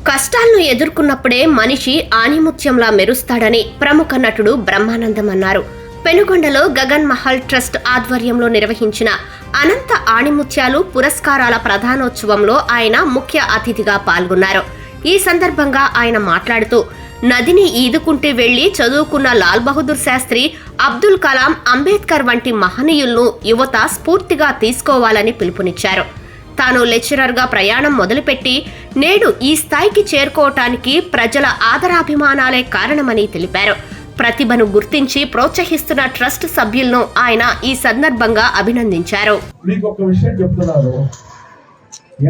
కష్టాలను ఎదుర్కొన్నప్పుడే మనిషి ఆణిముత్యంలా మెరుస్తాడని ప్రముఖ నటుడు బ్రహ్మానందం అన్నారు. పెనుగొండలో గగన్ మహల్ ట్రస్ట్ ఆధ్వర్యంలో నిర్వహించిన అనంత ఆణిముత్యాలు పురస్కారాల ప్రధానోత్సవంలో ఆయన ముఖ్య అతిథిగా పాల్గొన్నారు. ఈ సందర్భంగా ఆయన మాట్లాడుతూ, నదిని ఈదుకుంటూ వెళ్లి చదువుకున్న లాల్ బహదూర్ శాస్త్రి, అబ్దుల్ కలాం, అంబేద్కర్ వంటి మహనీయులను యువత స్ఫూర్తిగా తీసుకోవాలని పిలుపునిచ్చారు. తాను లెక్చరర్గా ప్రయాణం మొదలుపెట్టి నేడు ఈ స్థాయికి చేరుకోవటానికి ప్రజల ఆదరాభిమానాలే కారణమని తెలిపారు. ప్రతిభను గుర్తించి ప్రోత్సహిస్తున్న ట్రస్ట్ సభ్యులను ఆయన ఈ సందర్భంగా అభినందించారు. మీకు ఒక విషయం చెప్తున్నాను,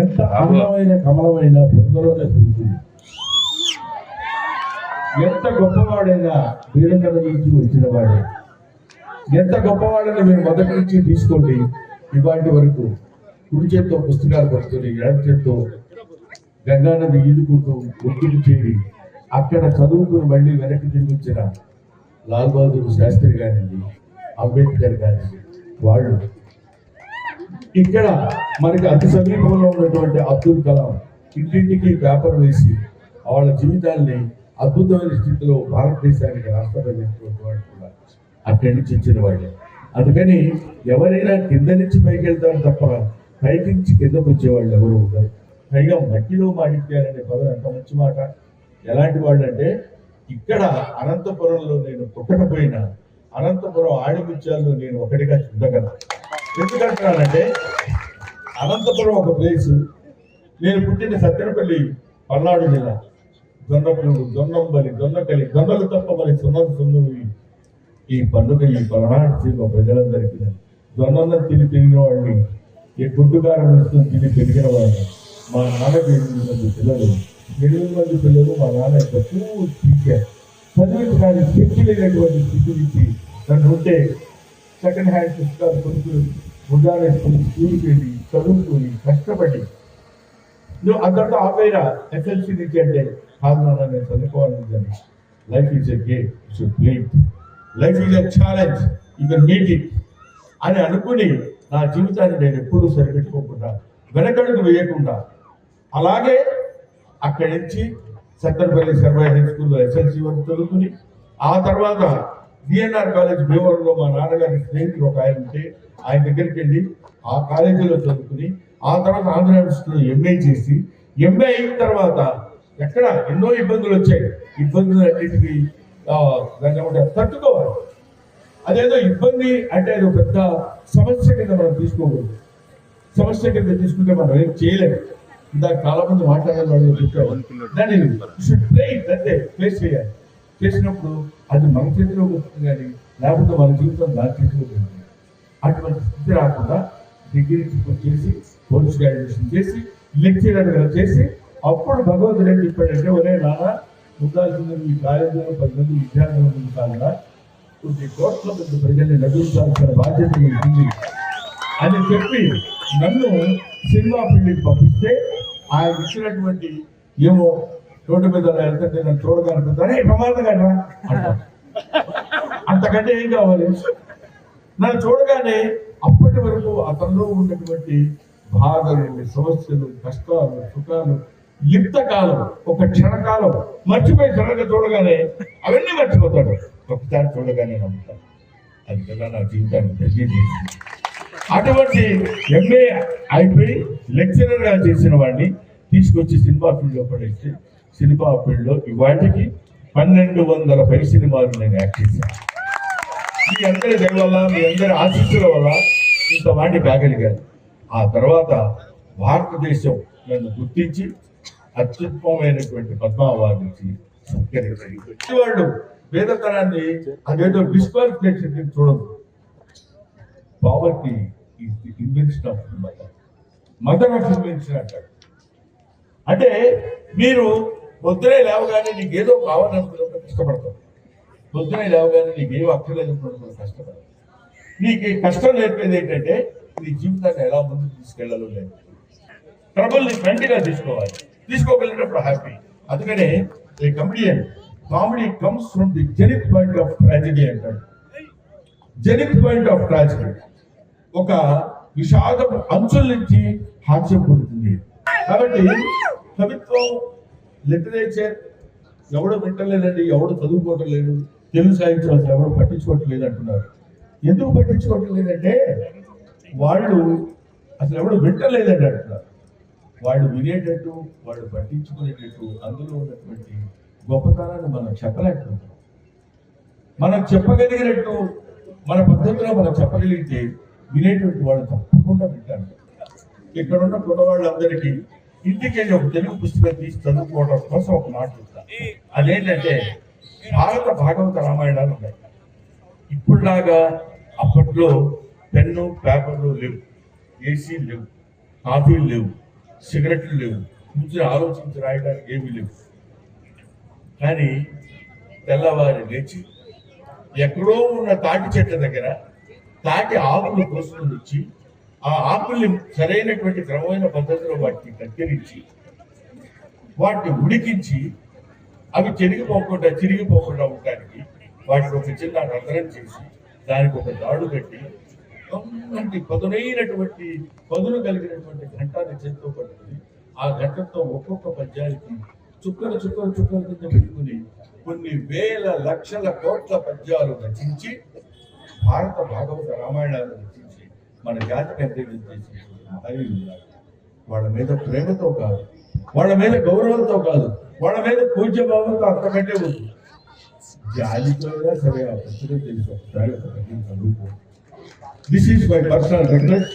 ఎంత అందమైన కమలమైన బురదలోనే పుడుతుంది. ఎంత గొప్పవాడైనా వీరంగల నుంచి వచ్చిన వాడే. ఎంత గొప్పవాడని మీరు మొదటి నుంచి తీసుకోండి, ఇవాటి వరకు కుడి చేత్తో పుస్తకాలు పడుతుంది, ఎడమ చేత్తో గంగానది ఈదుకుంటూ ఒడ్డుకు చేరి అక్కడ చదువుకుని మళ్ళీ వెనక్కి తిరిగి వచ్చిన లాల్ బహదూర్ శాస్త్రి గారిని, అంబేద్కర్ గారిని, వాళ్ళు ఇక్కడ మనకి అతి సమీపంలో ఉన్నటువంటి అబ్దుల్ కలాం ఇంటింటికి పేపర్ వేసి వాళ్ళ జీవితాల్ని అద్భుతమైన స్థితిలో భారతదేశానికి రాష్ట్రపతి కూడా అక్కడి నుంచి ఇచ్చిన వాళ్ళే. అందుకని ఎవరైనా కింద నుంచి పైకి వెళ్తారు తప్ప పైకి నుంచి కిందకు వచ్చేవాళ్ళు ఎవరు ఉంటారు. పైగా మట్టిలో మాణిక్యాలనే పదం ఎంత మంచి మాట. ఎలాంటి వాళ్ళు అంటే, ఇక్కడ అనంతపురంలో నేను పుట్టకపోయినా అనంతపురం ఆణిముత్యాల్లో నేను ఒకటిగా చూడగలను. ఎందుకంటున్నానంటే, అనంతపురం ఒక ప్లేసు, నేను పుట్టిన సత్తెనపల్లి పల్నాడు జిల్లా, జొన్నపూడు, జొన్నంబలి, జొన్నకలి, జొన్నలు తప్ప మరి సున్నవి ఈ పండుగ ఈ పల్నాడు జిల్లా ప్రజలందరికీ జొన్నలను తిరిగిన వాళ్ళని, ఈ గుడ్డుగారం వేసుకొని పెరిగిన వాళ్ళు. మా నాన్నకి 8 మంది పిల్లలు, 8 మంది పిల్లలు. మా నాన్న ఎక్కువ టీచర్, చదివించి కానీ స్థితి లేనటువంటి స్థితి నుంచి తను ఉంటే సెకండ్ హ్యాండ్ పుస్తకాలు కొనుక్కుని ఉదాహరణ స్కూల్కి వెళ్ళి చదువుకొని కష్టపడి నువ్వు అందరితో ఆపైన ఎస్ఎల్సీ నుంచి అంటే కాదు నాన్న నేను చదువుకోవాలని. Life is a game, you should play it. Life is a challenge, you can meet it అని అనుకుని నా జీవితాన్ని నేను ఎప్పుడూ సరిపెట్టుకోకుండా వెనకడుగు వేయకుండా అలాగే అక్కడి నుంచి సత్తెనపల్లి సర్వాయి హై స్కూల్లో ఎస్ఎల్సీ వరకు చదువుకుని, ఆ తర్వాత డిఎన్ఆర్ కాలేజ్ భీమవరంలో మా నాన్నగారి స్నేహితులు ఒక ఆయన ఉంటే ఆయన దగ్గరికి వెళ్ళి ఆ కాలేజీలో చదువుకుని, ఆ తర్వాత ఆంధ్ర యూనివర్సిటీలో ఎంఏ చేసి, ఎంఏ అయిన తర్వాత ఎక్కడ ఎన్నో ఇబ్బందులు వచ్చాయి. ఇబ్బందులు అన్నిటికీ తట్టుకోవాలి. అదేదో ఇబ్బంది అంటే అది ఒక పెద్ద సమస్య కింద మనం తీసుకోకూడదు. సమస్య కింద తీసుకుంటే మనం ఏం చేయలేము. ఇందాక చాలా మంది మాట్లాడే వాళ్ళు చెప్పారు, దాన్ని అంతే ఫేస్ చేయాలి. చేసినప్పుడు అది మన చేతిలో వస్తుంది, కానీ లేకపోతే మన జీవితం దాని చేతిలో ఉంటుంది. అటువంటి స్థితి రాకుండా డిగ్రీ చేసి, పోస్ట్ గ్రాడ్యుయేషన్ చేసి, లెక్చరర్గా చేసి, అప్పుడు భగవంతుడు ఏం చెప్పాడంటే, ఒరే నాన్న ఉండాల్సింది ఈ కాలేజీలో 10 మంది విద్యార్థులు ఉండాలన్నా, కొన్ని కోట్ల మంది ప్రజల్ని నడిపించాల్సిన బాధ్యత ఉంది అని చెప్పి నన్ను సినిమా ఫీల్డ్కి పంపిస్తే, ఆయన ఇచ్చినటువంటి ఏమో రోడ్డు మీద వెళ్తే నన్ను చూడగలుగుతారే ప్రమాదంగా అంటారు. అంతకంటే ఏం కావాలి? నన్ను చూడగానే అప్పటి వరకు అతనిలో ఉన్నటువంటి బాధలు, సమస్యలు, కష్టాలు, సుఖాలు, యుక్తకాలం, ఒక క్షణకాలం మర్చిపోయి సడన్గా చూడగానే అవన్నీ మర్చిపోతాడు. ఒకసారి చూడగానే నమ్ముతాడు. అది కదా నా జీవితాన్ని తెలియజేసింది. అటువంటి ఎంఏ అయిపోయి లెక్చరర్గా చేసిన వాడిని తీసుకొచ్చి సినిమా ఫీల్డ్లో పడేసి, సినిమా ఫీల్డ్లో ఇవాటికి 1200 పై సినిమాలు నేను యాక్ట్ చేశాను. మీ అందరి దయ వల్ల, మీ అందరి ఆశీస్సుల వల్ల ఇంత వాటి కాగలిగాను. ఆ తర్వాత భారతదేశం నన్ను గుర్తించి అత్యుత్తమమైనటువంటి పద్మ అవార్డు ఇచ్చి సత్కరించారు. వాళ్ళు పేదతనాన్ని అదేదో డిస్క్వాలిఫికేషన్ చూడదు. Poverty is the invention of mother of invention అంటాడు. అంటే మీరు పొద్దునే లేవగానే నీకు ఏదో కావాలనుకున్నప్పుడు కష్టపడతావు. పొద్దునే లేవగానే నీకు ఏదో అక్కర్లేదనుకున్నప్పుడు కష్టపడతావు. నీకు కష్టం నేర్పేది ఏంటంటే నీ జీవితాన్ని ఎలా ముందుకు తీసుకెళ్లాలో లేదు. ట్రబుల్ని ఫ్రెండ్గా తీసుకోవాలి. తీసుకోగలిగినప్పుడు హ్యాపీ. అందుకనే comedy comes from the zenith point of tragedy అంటాడు. జెనిత్ పాయింట్ ఆఫ్ ట్రాజెడీ ఒక విషాదం అంచుల నుంచి హాస్యం పుడుతుంది. కాబట్టి కవిత్వం లిటరేచర్ ఎవడు వింటలేదండి, ఎవడు చదువుకోవటం లేదు, తెలుగు సాహిత్యం అసలు ఎవరు పట్టించుకోవటం లేదు అంటున్నారు. ఎందుకు పట్టించుకోవటం లేదంటే వాళ్ళు అసలు ఎవడు వింటలేదండి అంటున్నారు. వాళ్ళు వినేటట్టు, వాళ్ళు పట్టించుకునేటట్టు అందులో ఉన్నటువంటి గొప్పతనాన్ని మనం చెప్పలేకపోతున్నాం. మనం చెప్పగలిగినట్టు మన పద్ధతిలో మనం చెప్పగలిగితే వినేటువంటి వాళ్ళు తప్పకుండా వింటారు. ఇక్కడ ఉన్న కుర్రవాళ్ళందరికీ ఇంటికి వెళ్ళి ఒక తెలుగు పుస్తకం తీసి చదువుకోవడం కోసం ఒక మాట చెప్తాను. అదేంటంటే భారత భాగవత రామాయణాలు ఉన్నాయి. ఇప్పుడులాగా అప్పట్లో పెన్ను పేపర్లు లేవు, ఏసీలు లేవు, కాఫీలు లేవు, సిగరెట్లు లేవు, కూర్చొని ఆలోచించి రాయడానికి ఏమీ లేవు. కానీ తెల్లవారి లేచి ఎక్కడో ఉన్న తాటి చెట్ల దగ్గర తాటి ఆకులు కోసుకొని వచ్చి ఆ ఆకుల్ని సరైనటువంటి క్రమమైన పద్ధతిలో వాటిని కత్తిరించి వాటిని ఉడికించి అవి చిరిగిపోకుండా ఉండడానికి వాటికి ఒక చిన్న రంధ్రం చేసి దానికి ఒక తాడు కట్టి పదునైనటువంటి పదును కలిగినటువంటి ఘంటాన్ని చేతితో పట్టుకుని ఆ ఘంటతో ఒక్కొక్క పద్యానికి చుక్కలు కింద పెట్టుకుని కొన్ని వేల లక్షల కోట్ల పద్యాలు రచించి భారత భాగవత రామాయణాలు రచించి మన జాతికి అంతేం చేసి మహనీయులు ఉన్నారు. వాళ్ళ మీద ప్రేమతో కాదు, వాళ్ళ మీద గౌరవంతో కాదు, వాళ్ళ మీద పూజ్యభావంతో అంతకంటే ఉంది. జాలితో సరే ఆ పుస్తకం తెలిసి ఒకసారి చదువుకో. This is my personal request.